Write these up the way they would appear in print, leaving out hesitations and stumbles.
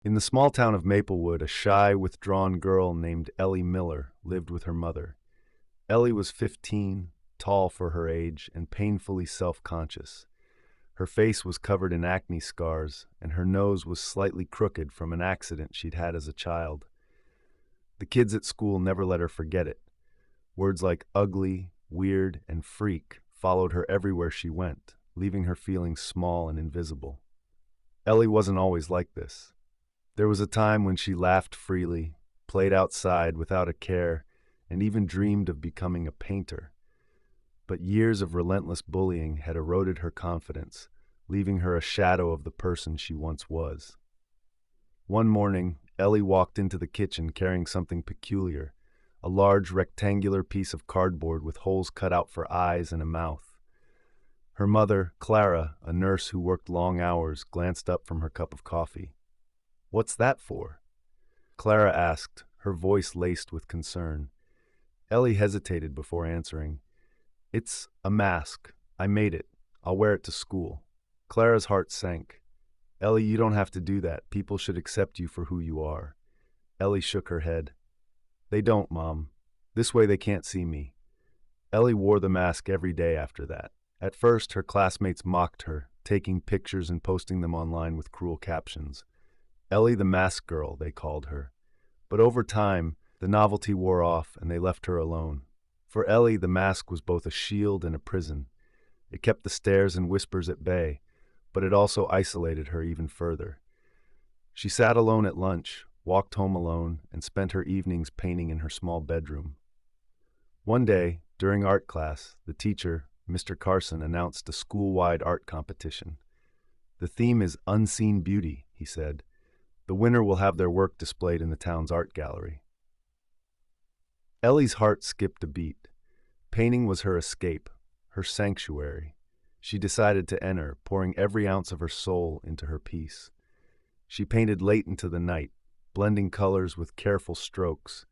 In the small town of Maplewood, a shy, withdrawn girl named Ellie Miller lived with her mother. Ellie was 15, tall for her age, and painfully self-conscious. Her face was covered in acne scars, and her nose was slightly crooked from an accident she'd had as a child. The kids at school never let her forget it. Words like ugly, weird, and freak followed her everywhere she went, leaving her feeling small and invisible. Ellie wasn't always like this. There was a time when she laughed freely, played outside without a care, and even dreamed of becoming a painter. But years of relentless bullying had eroded her confidence, leaving her a shadow of the person she once was. One morning, Ellie walked into the kitchen carrying something peculiar, a large rectangular piece of cardboard with holes cut out for eyes and a mouth. Her mother, Clara, a nurse who worked long hours, glanced up from her cup of coffee. "What's that for?" Clara asked, her voice laced with concern. Ellie hesitated before answering. "It's a mask. I made it. I'll wear it to school." Clara's heart sank. "Ellie, you don't have to do that. People should accept you for who you are." Ellie shook her head. "They don't, Mom. This way they can't see me." Ellie wore the mask every day after that. At first, her classmates mocked her, taking pictures and posting them online with cruel captions. Ellie the Mask Girl, they called her. But over time, the novelty wore off and they left her alone. For Ellie, the mask was both a shield and a prison. It kept the stares and whispers at bay, but it also isolated her even further. She sat alone at lunch, walked home alone, and spent her evenings painting in her small bedroom. One day, during art class, the teacher, Mr. Carson, announced a school-wide art competition. "The theme is Unseen Beauty," he said. "The winner will have their work displayed in the town's art gallery." Ellie's heart skipped a beat. Painting was her escape, her sanctuary. She decided to enter, pouring every ounce of her soul into her piece. She painted late into the night, blending colors with careful strokes,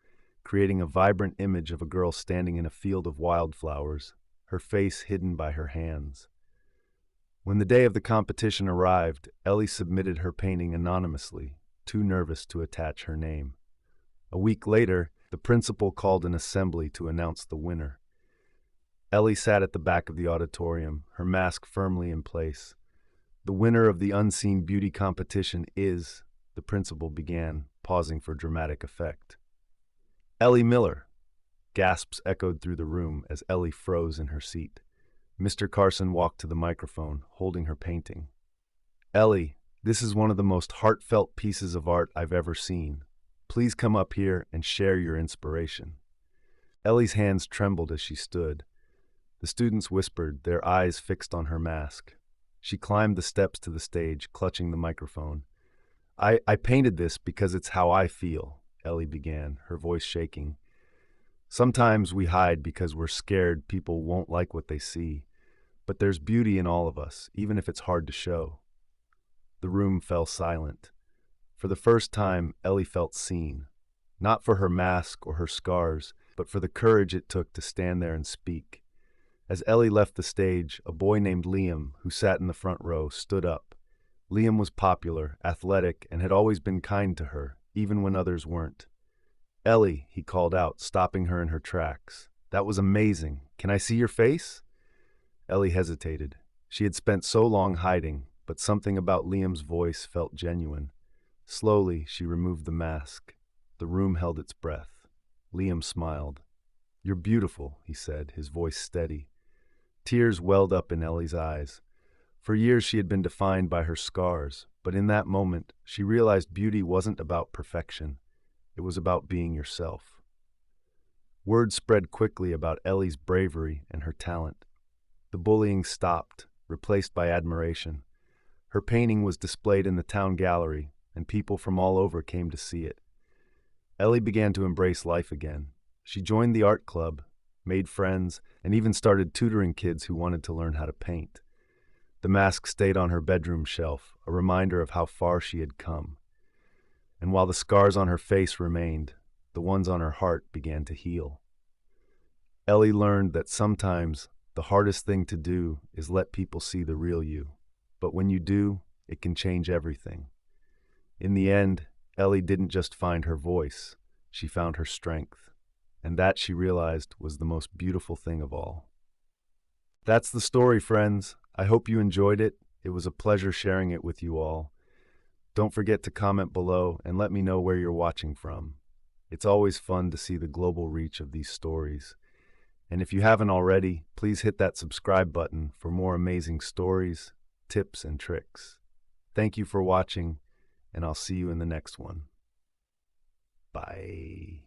creating a vibrant image of a girl standing in a field of wildflowers, her face hidden by her hands. When the day of the competition arrived, Ellie submitted her painting anonymously, too nervous to attach her name. A week later, the principal called an assembly to announce the winner. Ellie sat at the back of the auditorium, her mask firmly in place. "The winner of the Unseen Beauty competition is," the principal began, pausing for dramatic effect. "Ellie Miller." Gasps echoed through the room as Ellie froze in her seat. Mr. Carson walked to the microphone, holding her painting. "Ellie, this is one of the most heartfelt pieces of art I've ever seen. Please come up here and share your inspiration." Ellie's hands trembled as she stood. The students whispered, their eyes fixed on her mask. She climbed the steps to the stage, clutching the microphone. I painted this because it's how I feel," Ellie began, her voice shaking. "Sometimes we hide because we're scared people won't like what they see. But there's beauty in all of us, even if it's hard to show." The room fell silent. For the first time, Ellie felt seen. Not for her mask or her scars, but for the courage it took to stand there and speak. As Ellie left the stage, a boy named Liam, who sat in the front row, stood up. Liam was popular, athletic, and had always been kind to her, even when others weren't. "Ellie," he called out, stopping her in her tracks. "That was amazing. Can I see your face?" Ellie hesitated. She had spent so long hiding, but something about Liam's voice felt genuine. Slowly, she removed the mask. The room held its breath. Liam smiled. "You're beautiful," he said, his voice steady. Tears welled up in Ellie's eyes. For years she had been defined by her scars, but in that moment, she realized beauty wasn't about perfection. It was about being yourself. Word spread quickly about Ellie's bravery and her talent. The bullying stopped, replaced by admiration. Her painting was displayed in the town gallery, and people from all over came to see it. Ellie began to embrace life again. She joined the art club, made friends, and even started tutoring kids who wanted to learn how to paint. The mask stayed on her bedroom shelf, a reminder of how far she had come. And while the scars on her face remained, the ones on her heart began to heal. Ellie learned that sometimes the hardest thing to do is let people see the real you. But when you do, it can change everything. In the end, Ellie didn't just find her voice, she found her strength. And that, she realized, was the most beautiful thing of all. That's the story, friends. I hope you enjoyed it. It was a pleasure sharing it with you all. Don't forget to comment below and let me know where you're watching from. It's always fun to see the global reach of these stories. And if you haven't already, please hit that subscribe button for more amazing stories, tips, and tricks. Thank you for watching, and I'll see you in the next one. Bye.